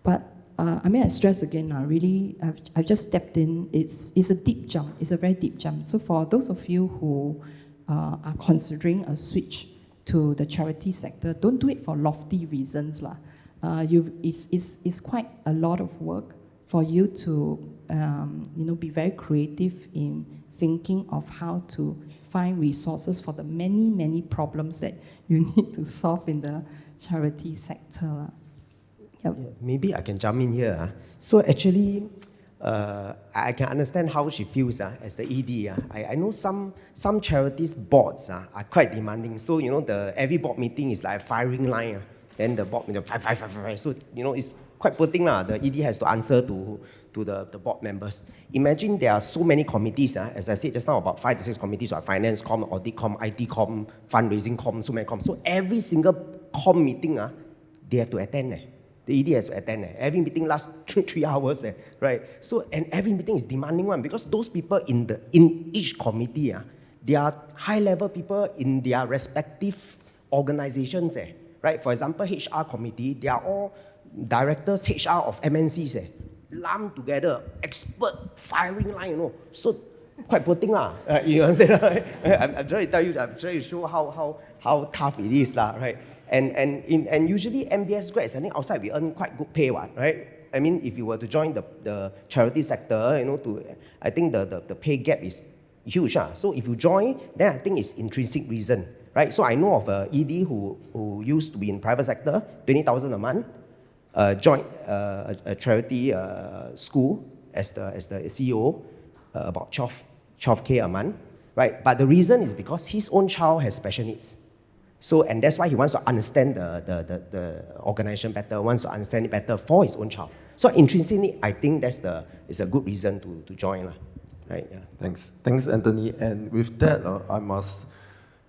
Speaker 5: But I stress again, really, I've just stepped in. It's a deep jump. It's a very deep jump. So for those of you who are considering a switch to the charity sector, don't do it for lofty reasons. It's quite a lot of work for you to be very creative in thinking of how to find resources for the many, many problems that you need to solve in the charity sector. Yep.
Speaker 4: Yeah, maybe I can jump in here. So actually, I can understand how she feels as the ED. I know some charities boards are quite demanding. So every board meeting is like a firing line. Then the board meeting, fire. So it's quite poor thing. The ED has to answer to the board members. Imagine there are so many committees. As I said just now, about 5 to 6 committees, like finance com, audit com, IT com, fundraising com, so many com. So every single com meeting, they have to attend. The ED has to attend. Every meeting lasts 3 hours, right? So, and every meeting is demanding one because those people in each committee, they are high-level people in their respective organizations, right? For example, HR committee, they are all directors, HR of MNCs, lumped together, expert firing line, So, quite poor thing lah. You understand? I'm trying to tell you, I'm trying to show how tough it is lah, right? And usually NBS grads, I think outside we earn quite good pay, right? I mean, if you were to join the charity sector, I think the pay gap is huge. So if you join, then I think it's intrinsic reason, right? So I know of a ED who used to be in private sector, 20,000 a month, joined a charity school as the CEO, about 12K a month, right? But the reason is because his own child has special needs. So, and that's why he wants to understand the organization better, wants to understand it better for his own child. So intrinsically, I think it's a good reason to join, right? Yeah.
Speaker 3: Thanks, Anthony. And with that,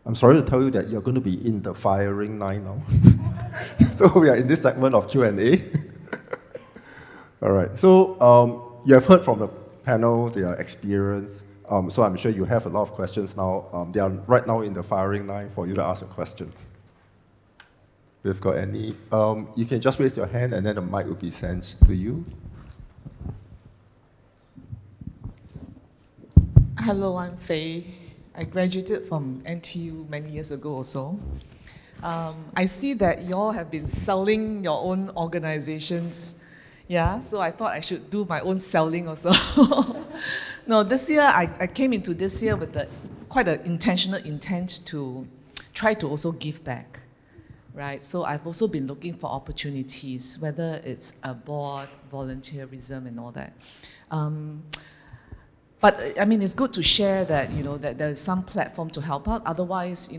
Speaker 3: I'm sorry to tell you that you're going to be in the firing line now. So we are in this segment of Q&A. All right. So you have heard from the panel their experience. So I'm sure you have a lot of questions now. They are right now in the firing line for you to ask a question. If you've got any, you can just raise your hand and then the mic will be sent to you.
Speaker 7: Hello, I'm Faye. I graduated from NTU many years ago also. I see that you all have been selling your own organizations. Yeah, so I thought I should do my own selling also. No, this year, I came into this year with quite an intentional intent to try to also give back, right? So I've also been looking for opportunities, whether it's a board, volunteerism, and all that. But I mean, it's good to share that, that there's some platform to help out. Otherwise,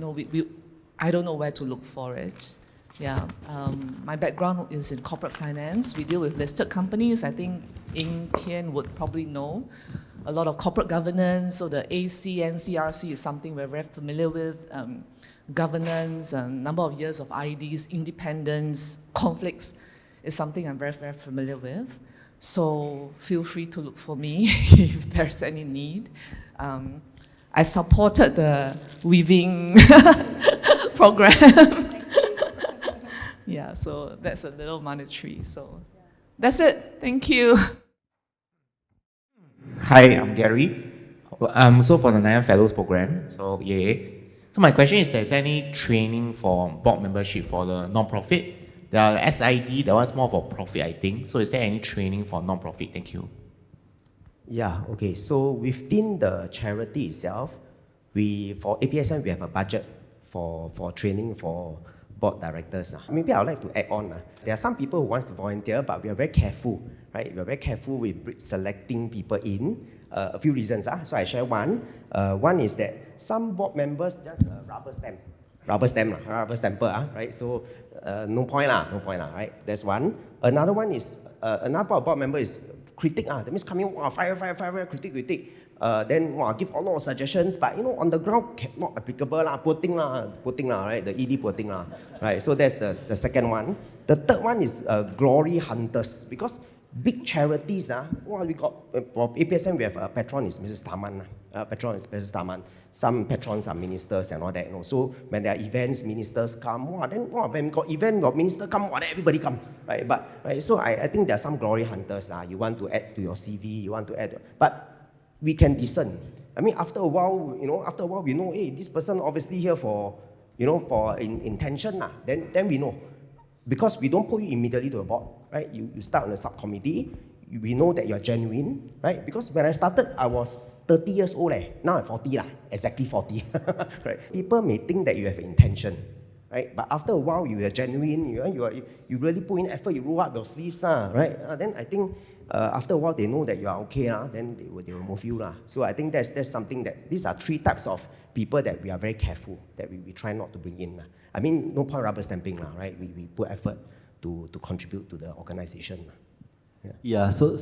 Speaker 7: I don't know where to look for it. Yeah, my background is in corporate finance. We deal with listed companies. I think Ing Kian would probably know. A lot of corporate governance, so the AC, NCRC is something we're very familiar with. Governance, a number of years of IDs, independence, conflicts is something I'm very, very familiar with. So feel free to look for me if there's any need. I supported the weaving program. Yeah, so that's a little monetary. So that's it. Thank you.
Speaker 8: Hi, I'm Gary. I'm also for the Nanyang Fellows Program, so yay. So my question is, is there any training for board membership for the non-profit? There are SID, that one's more for profit, I think. So is there any training for non-profit? Thank you.
Speaker 4: Yeah, okay. So within the charity itself, for APSN, we have a budget for training for board directors. Maybe I would like to add on. There are some people who want to volunteer, but we are very careful, right? We are very careful with selecting people in. A few reasons. So I share one. One is that some board members just rubber stamper, right? So no point, right? That's one. Another one is, another board member is critic. That means coming, fire, critic. Then give a lot of suggestions, but on the ground not applicable poor thing right? The ED poor thing right? So that's the second one. The third one is glory hunters, because big charities we got for APSN we have a patron is Mrs. Taman. Some patrons are ministers and all that. So when there are events, ministers come. Then when got event, got minister come. Then everybody come, right? But right. So I think there are some glory hunters. You want to add to your CV. You want to add, but we can discern. I mean, after a while, we know, hey, this person obviously here for, for intention. Then we know. Because we don't put you immediately to a board, right? You start on a subcommittee. We know that you're genuine, right? Because when I started, I was 30 years old. Now I'm 40, exactly 40. Right? People may think that you have intention, right? But after a while, you are genuine. You really put in effort. You roll up your sleeves, right? Then I think after a while, they know that you are okay. Then they will move you. So I think that's something that these are three types of people that we are very careful that we try not to bring in. I mean, no point rubber stamping, right? We put effort to contribute to the organization.
Speaker 6: Yeah, so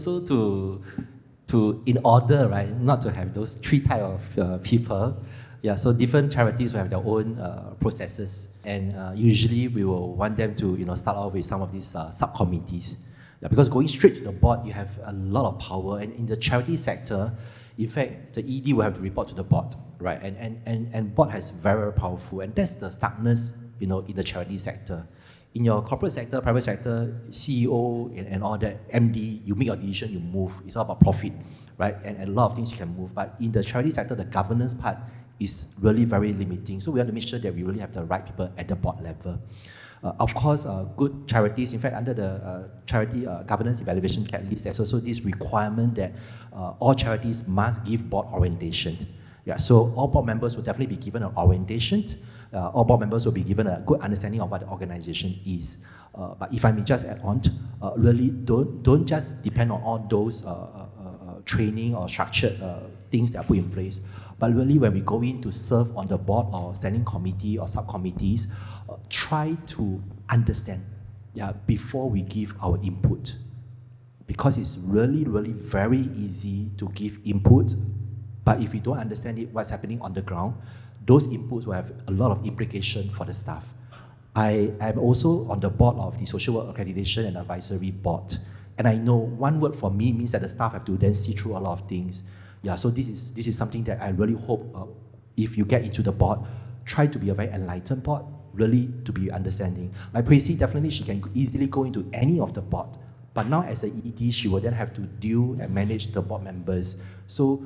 Speaker 6: in order, right, not to have those three type of people. Yeah, so different charities will have their own processes, and usually we will want them to start off with some of these subcommittees. Yeah, because going straight to the board, you have a lot of power, and in the charity sector, in fact, the ED will have to report to the board, right? And board has very, very powerful, and that's the starkness, in the charity sector. In your corporate sector, private sector, CEO and all that, MD, you make your decision, you move. It's all about profit, right? And a lot of things you can move. But in the charity sector, the governance part is really very limiting. So we have to make sure that we really have the right people at the board level. Of course, good charities, in fact, under the charity governance evaluation checklist, there's also this requirement that all charities must give board orientation. Yeah, so all board members will definitely be given an orientation. All board members will be given a good understanding of what the organization is. But if I may just add on, really don't just depend on all those training or structured things that are put in place. But really, when we go in to serve on the board or standing committee or subcommittees, try to understand, before we give our input. Because it's really, really very easy to give input, but if you don't understand what's happening on the ground, those inputs will have a lot of implication for the staff. I am also on the board of the Social Work Accreditation and Advisory Board, and I know one word for me means that the staff have to then see through a lot of things. Yeah, so this is something that I really hope if you get into the board, try to be a very enlightened board, really to be understanding. Like Tracy, definitely she can easily go into any of the board, but now as an ED, she will then have to deal and manage the board members. So,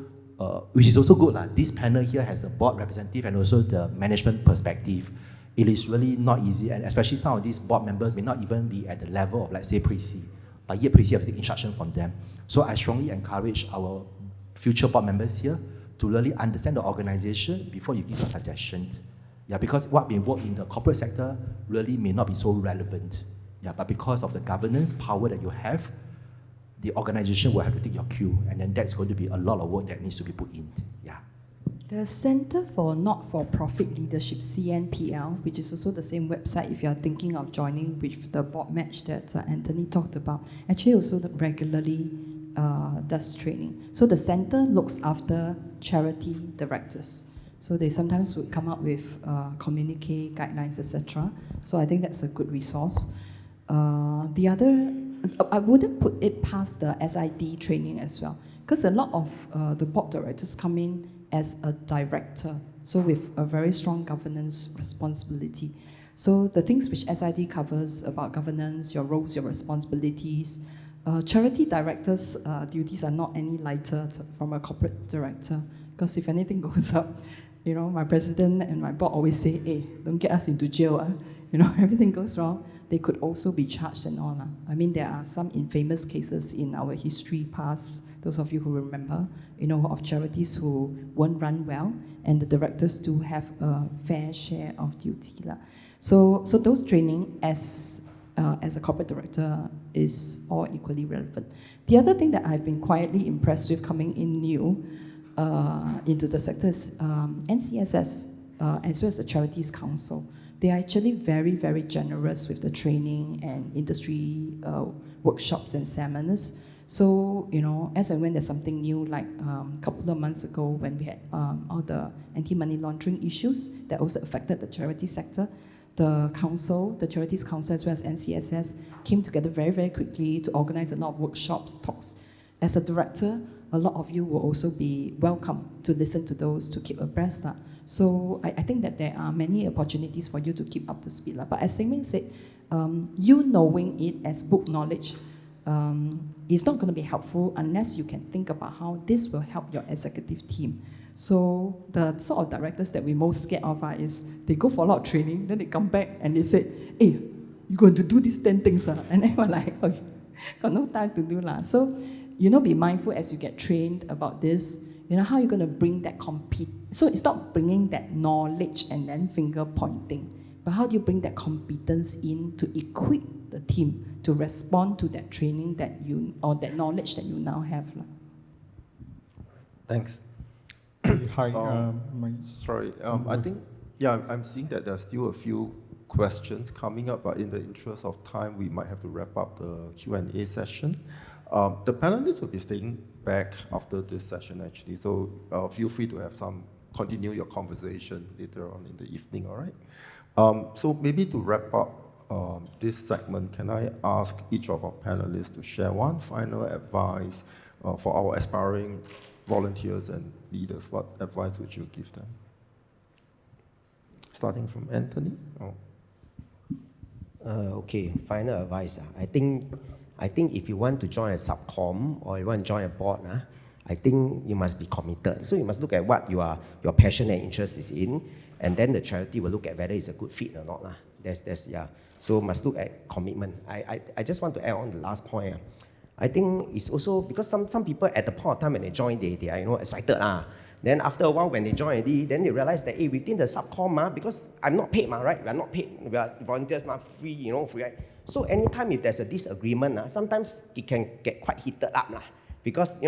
Speaker 6: which is also good. This panel here has a board representative and also the management perspective. It is really not easy, and especially some of these board members may not even be at the level of, let's say, Tracy, but yet Tracy have to take instruction from them. So I strongly encourage our future board members here to really understand the organization before you give a suggestion. Yeah, because what may work in the corporate sector really may not be so relevant. Yeah, but because of the governance power that you have, the organization will have to take your cue, and then that's going to be a lot of work that needs to be put in. Yeah.
Speaker 5: The Center for Not-for-Profit Leadership, CNPL, which is also the same website if you're thinking of joining with the board match that Anthony talked about, actually also regularly does training. So the center looks after charity directors. So they sometimes would come up with communique, guidelines, etc. So I think that's a good resource. The other, I wouldn't put it past the SID training as well, because a lot of the board directors come in as a director, so with a very strong governance responsibility. So the things which SID covers about governance, your roles, your responsibilities, charity directors' duties are not any lighter from a corporate director, because if anything goes up, my president and my board always say, hey, don't get us into jail. Everything goes wrong, they could also be charged and all. I mean, there are some infamous cases in our history past, those of you who remember, of charities who weren't run well, and the directors do have a fair share of duty. So those training as a corporate director is all equally relevant. The other thing that I've been quietly impressed with coming in new into the sector is NCSS, as well as the Charities Council. They are actually very, very generous with the training and industry workshops and seminars. So, as and when there's something new, like a couple of months ago when we had all the anti-money laundering issues that also affected the charity sector, the council, the Charities Council as well as NCSS came together very, very quickly to organize a lot of workshops, talks. As a director, a lot of you will also be welcome to listen to those to keep abreast. So I think that there are many opportunities for you to keep up to speed. But as Seng said, you knowing it as book knowledge is not going to be helpful unless you can think about how this will help your executive team. So the sort of directors that we're most scared of is they go for a lot of training, then they come back and they say, hey, you're going to do these 10 things. And then we're like, oh, got no time to do. So, be mindful as you get trained about this, how you're going to bring that So it's not bringing that knowledge and then finger pointing, but how do you bring that competence in to equip the team to respond to that training or that knowledge that you now have?
Speaker 3: Thanks.
Speaker 9: Hi.
Speaker 3: Sorry. I think, I'm seeing that there are still a few questions coming up, but in the interest of time, we might have to wrap up the Q&A session. The panelists will be staying back after this session, actually, so feel free to continue your conversation later on in the evening, all right? So maybe to wrap up this segment, can I ask each of our panelists to share one final advice for our aspiring volunteers and leaders? What advice would you give them? Starting from Anthony?
Speaker 4: Okay, final advice. I think if you want to join a subcom or you want to join a board, I think you must be committed. So you must look at what your passion and interest is in, and then the charity will look at whether it's a good fit or not. Yeah. So must look at commitment. I just want to add on the last point. I think it's also because some people at the point of time when they join, they are excited. Then after a while when they join then they realize that within the subcom, because I'm not paid, right? We are not paid. We are volunteers, free, free, right? So anytime if there's a disagreement, sometimes it can get quite heated up. Because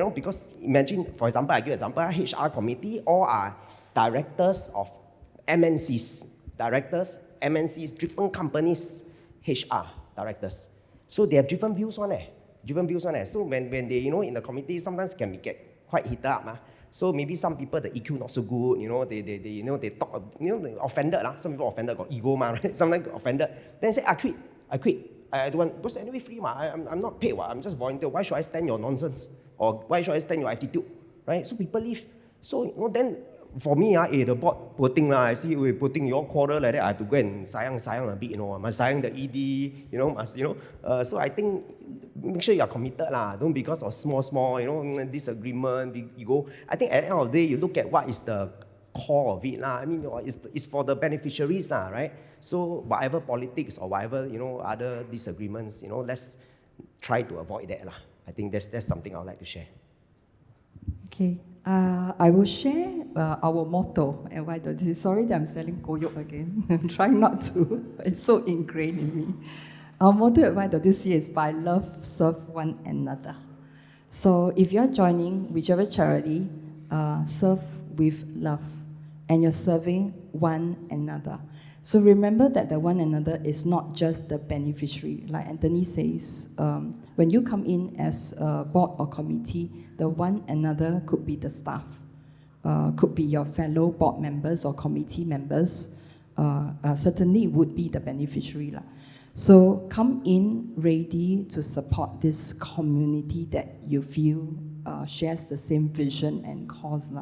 Speaker 4: imagine, for example, I give an example, HR committee, all are directors of MNCs, different companies, HR directors. So they have different views on it. So when they, in the committee, sometimes can get quite heated up. So maybe some people, the EQ not so good, they talk, they offended. Some people offended, got ego, right? Sometimes offended. Then say, I quit. I don't want, because anyway free, I'm not paid, I'm just volunteer. Why should I stand your nonsense? Or why should I stand your attitude? Right? So people leave. So, then for me, the board putting, I see we putting your quarter like that, I have to go and sayang a bit, must sayang the ED, so I think, make sure you are committed, don't because of small, disagreement, big ego. I think at the end of the day, you look at what is the core of it, I mean, it's for the beneficiaries, right? So whatever politics or whatever, other disagreements, let's try to avoid that, I think that's something I would like to share.
Speaker 5: Okay, I will share our motto at YWCA. Sorry that I'm selling koyok again. I'm trying not to. It's so ingrained in me. Our motto at YWCA is by love, serve one another. So if you're joining whichever charity, serve with love. And you're serving one another. So remember that the one another is not just the beneficiary. Like Anthony says, when you come in as a board or committee, the one another could be the staff, could be your fellow board members or committee members, certainly would be the beneficiary. So come in ready to support this community that you feel shares the same vision and cause.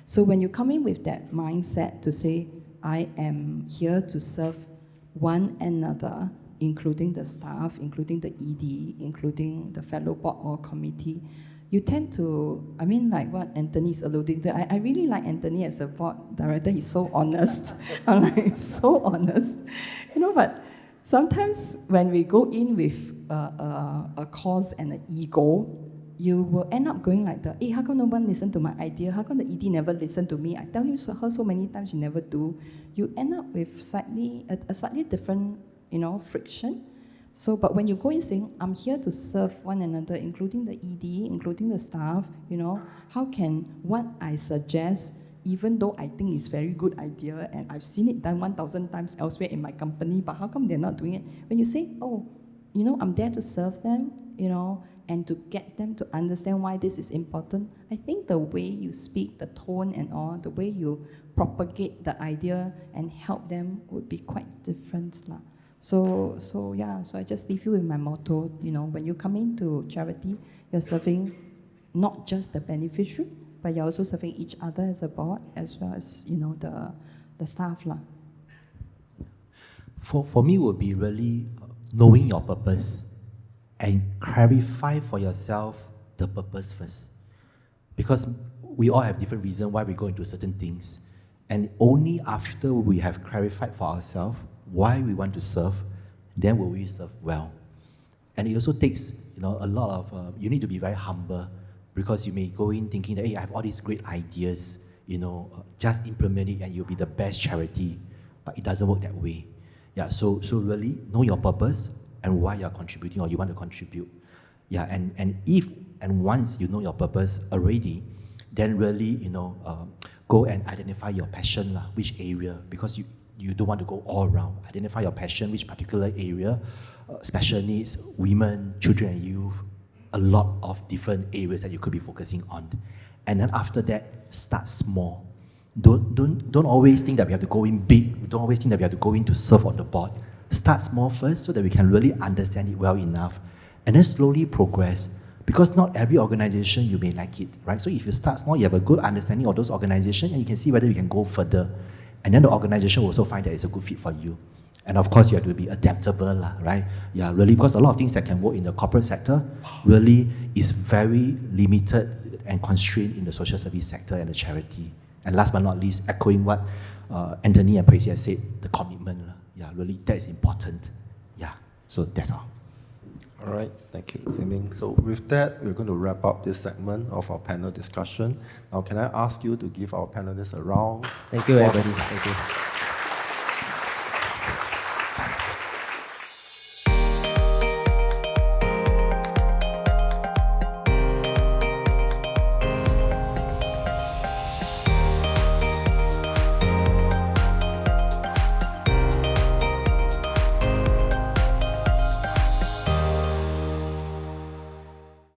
Speaker 5: So when you come in with that mindset to say, I am here to serve one another, including the staff, including the ED, including the fellow board or committee, you tend to, like what Anthony's alluding to, I really like Anthony as a board director. He's so honest. I'm like, so honest. But sometimes when we go in with a cause and an ego, you will end up going like how come no one listened to my idea? How come the ED never listened to me? I tell her so many times, she never do. You end up with a slightly different, friction. So, but when you go in saying, I'm here to serve one another, including the ED, including the staff, how can what I suggest, even though I think it's a very good idea, and I've seen it done 1,000 times elsewhere in my company, but how come they're not doing it? When you say, I'm there to serve them, and to get them to understand why this is important, I think the way you speak, the tone and all, the way you propagate the idea and help them would be quite different. So I just leave you with my motto, when you come into charity, you're serving not just the beneficiary, but you're also serving each other as a board, as well as, the staff.
Speaker 6: For me, it would be really knowing your purpose and clarify for yourself the purpose first. Because we all have different reasons why we go into certain things. And only after we have clarified for ourselves why we want to serve, then will we serve well. And it also takes, a lot of, you need to be very humble, because you may go in thinking that, hey, I have all these great ideas, just implement it and you'll be the best charity. But it doesn't work that way. Yeah, so really know your purpose and why you're contributing or you want to contribute. Yeah, and if and once you know your purpose already, then really, go and identify your passion, which area, because you don't want to go all around. Identify your passion, which particular area, special needs, women, children and youth, a lot of different areas that you could be focusing on. And then after that, start small. Don't always think that we have to go in big. Don't always think that we have to go in to serve on the board. Start small first so that we can really understand it well enough, and then slowly progress. Because not every organization you may like it, right? So if you start small, you have a good understanding of those organizations, and you can see whether you can go further. And then the organization will also find that it's a good fit for you. And of course, you have to be adaptable, right? Yeah, really, because a lot of things that can work in the corporate sector really is very limited and constrained in the social service sector and the charity. And last but not least, echoing what Anthony and Tracy have said, the commitment. Yeah, really, that is important. Yeah, so that's all.
Speaker 3: All right, thank you, Siming. So with that, we're going to wrap up this segment of our panel discussion. Now, can I ask you to give our panelists a round?
Speaker 4: Thank you, everybody. Thank you.